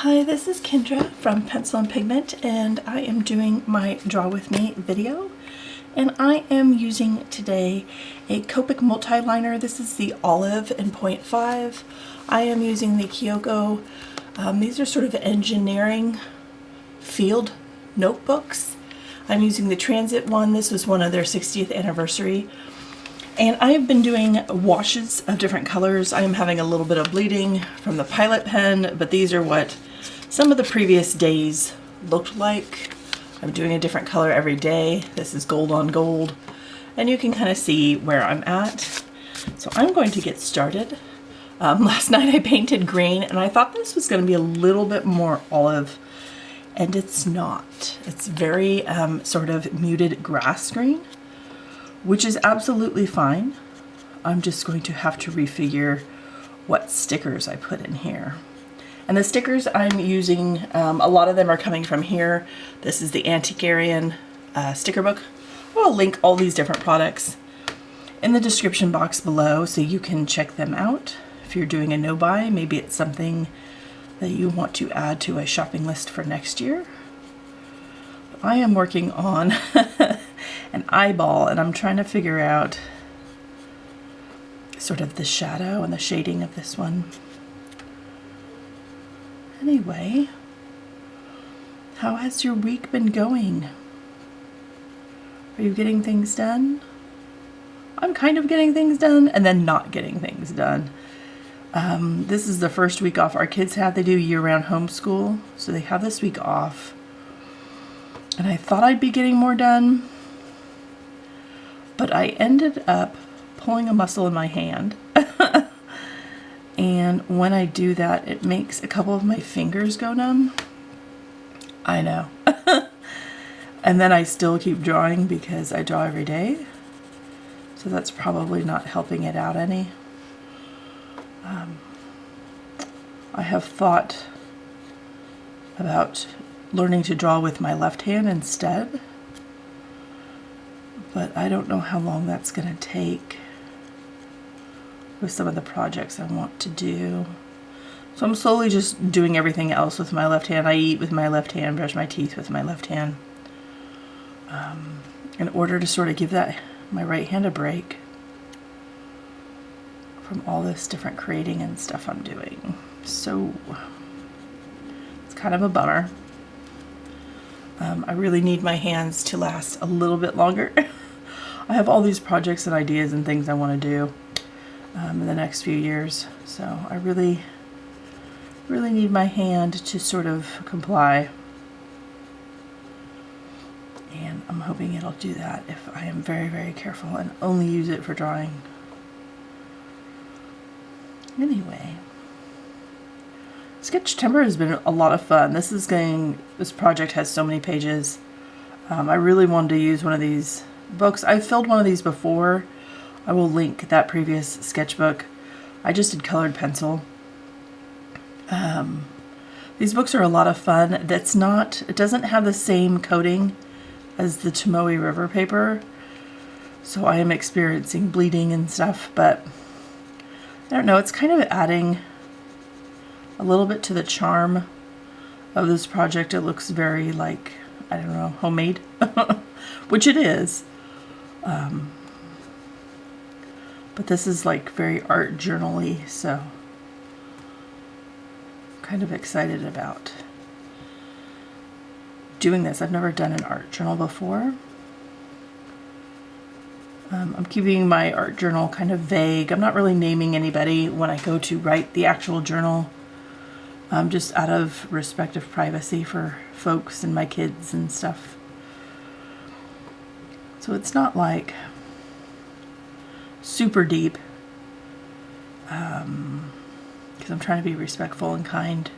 Hi, this is Kendra from Pencil and Pigment, and I am doing my Draw With Me video. And I am using today a Copic multi-liner. This is the Olive in 0.5. I am using the Kyoko. These are sort of engineering field notebooks. I'm using the Transit one. This was one of their 60th anniversary. And I have been doing washes of different colors. I am having a little bit of bleeding from the Pilot pen, but these are what some of the previous days looked like. I'm doing a different color every day. This is gold on gold, and you can kind of see where I'm at. So I'm going to get started. Last night I painted green, and I thought this was going to be a little bit more olive, and it's not. It's very sort of muted grass green, which is absolutely fine. I'm just going to have to refigure what stickers I put in here. And the stickers I'm using, a lot of them are coming from here. This is the Antiquarian sticker book. I'll link all these different products in the description box below so you can check them out. If you're doing a no-buy, maybe it's something that you want to add to a shopping list for next year. I am working on an eyeball, and I'm trying to figure out sort of the shadow and the shading of this one. Anyway, how has your week been going? Are you getting things done? I'm kind of getting things done and then not getting things done. This is the first week off our kids have. They do year-round homeschool, so they have this week off. And I thought I'd be getting more done, but I ended up pulling a muscle in my hand. And when I do that, it makes a couple of my fingers go numb. I know. And then I still keep drawing because I draw every day. So that's probably not helping it out any. I have thought about learning to draw with my left hand instead, but I don't know how long that's going to take with some of the projects I want to do. So I'm slowly just doing everything else with my left hand. I eat with my left hand, brush my teeth with my left hand, in order to sort of give that my right hand a break from all this different creating and stuff I'm doing. So it's kind of a bummer. I really need my hands to last a little bit longer. I have all these projects and ideas and things I want to do in the next few years, so I really need my hand to sort of comply, and I'm hoping it'll do that if I am very, very careful and only use it for drawing. Anyway, Sketchtember has been a lot of fun. This project has so many pages. I really wanted to use one of these books. I filled one of these before. I will link that previous sketchbook. I just did colored pencil. These books are a lot of fun. It doesn't have the same coating as the Tomoe River paper, so I am experiencing bleeding and stuff, but I don't know, it's kind of adding a little bit to the charm of this project. It looks very, like, I don't know, homemade, which it is. But this is like very art journal-y, so I'm kind of excited about doing this. I've never done an art journal before. I'm keeping my art journal kind of vague. I'm not really naming anybody when I go to write the actual journal, just out of respect of privacy for folks and my kids and stuff. So it's not like super deep, because I'm trying to be respectful and kind.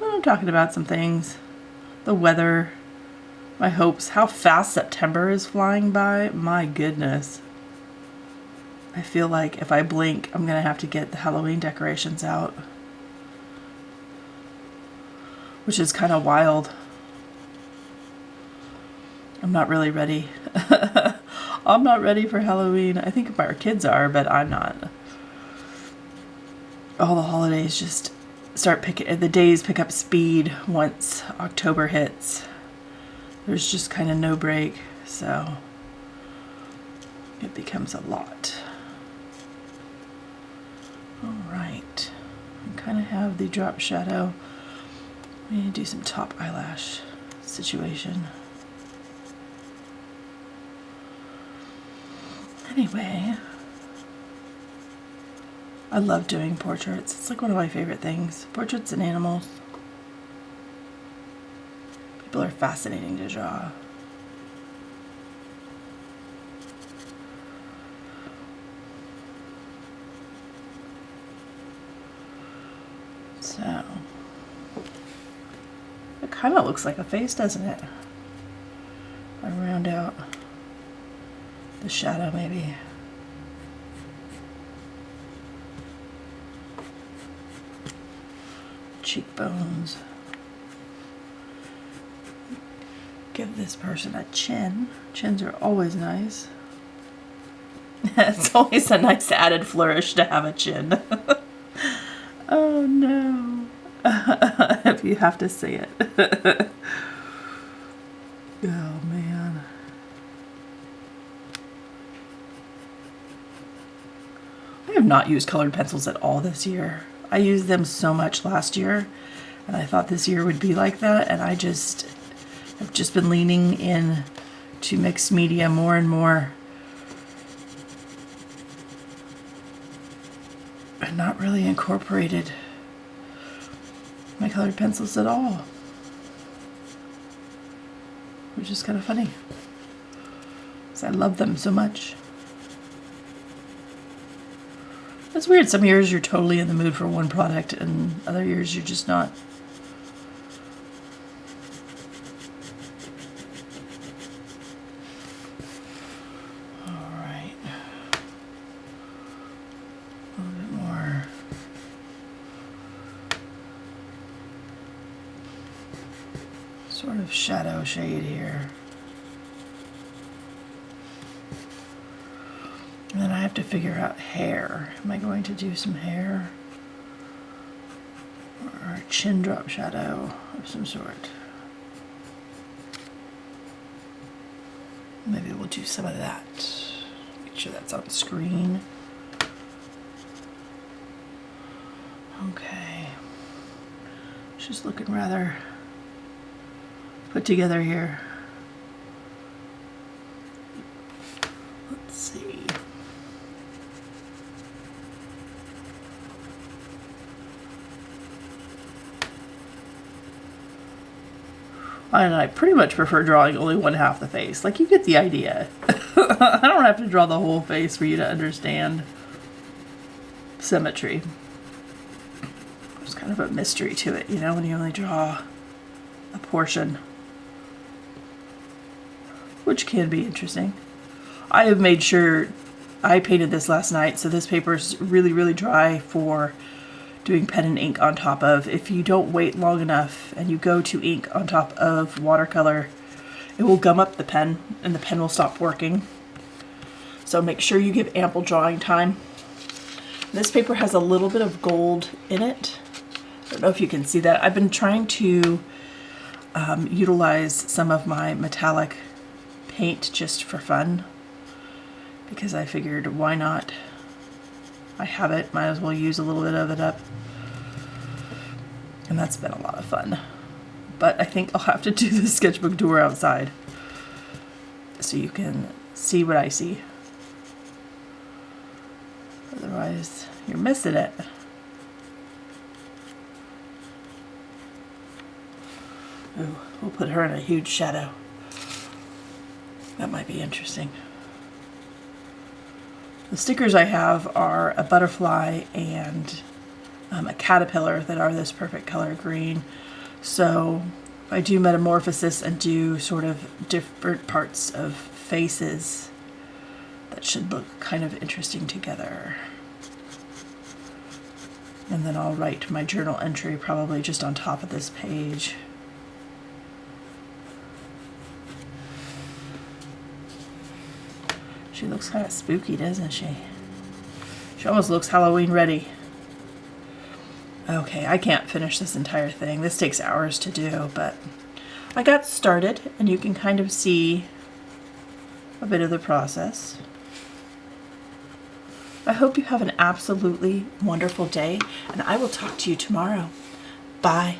I'm talking about some things, the weather, my hopes, how fast September is flying by. My goodness. I feel like if I blink, I'm gonna have to get the Halloween decorations out, which is kind of wild. I'm not really ready. I'm not ready for Halloween. I think our kids are, but I'm not. All the holidays just the days pick up speed once October hits. There's just kind of no break, so it becomes a lot. All right, I kind of have the drop shadow. I need to do some top eyelash situation. Anyway, I love doing portraits. It's like one of my favorite things. Portraits and animals. People are fascinating to draw. So, it kind of looks like a face, doesn't it? I round out the shadow maybe. Cheekbones. Give this person a chin. Chins are always nice. It's always a nice added flourish to have a chin. Oh no. If you have to see it. Oh man. I have not used colored pencils at all this year. I used them so much last year, and I thought this year would be like that, and I've just been leaning in to mixed media more and more, and not really incorporated my colored pencils at all, which is kind of funny because I love them so much. It's weird, some years you're totally in the mood for one product and other years you're just not. Alright. A little bit more. Sort of shadow shade here. And then I have to figure out hair. Am I going to do some hair? Or a chin drop shadow of some sort? Maybe we'll do some of that. Make sure that's on screen. Okay. She's looking rather put together here. Let's see. And I pretty much prefer drawing only one half the face. Like, you get the idea. I don't have to draw the whole face for you to understand symmetry. There's kind of a mystery to it, you know, when you only draw a portion, which can be interesting. I have made sure I painted this last night, so this paper is really, really dry for doing pen and ink on top of. If you don't wait long enough and you go to ink on top of watercolor, it will gum up the pen and the pen will stop working. So make sure you give ample drawing time. This paper has a little bit of gold in it. I don't know if you can see that. I've been trying to utilize some of my metallic paint just for fun, because I figured, why not? I have it, might as well use a little bit of it up. And that's been a lot of fun. But I think I'll have to do the sketchbook tour outside so you can see what I see. Otherwise, you're missing it. Ooh, we'll put her in a huge shadow. That might be interesting. The stickers I have are a butterfly and a caterpillar that are this perfect color green. So if I do metamorphosis and do sort of different parts of faces, that should look kind of interesting together. And then I'll write my journal entry probably just on top of this page. She looks kind of spooky, doesn't she? She almost looks Halloween ready. Okay, I can't finish this entire thing. This takes hours to do, but I got started, and you can kind of see a bit of the process. I hope you have an absolutely wonderful day, and I will talk to you tomorrow. Bye.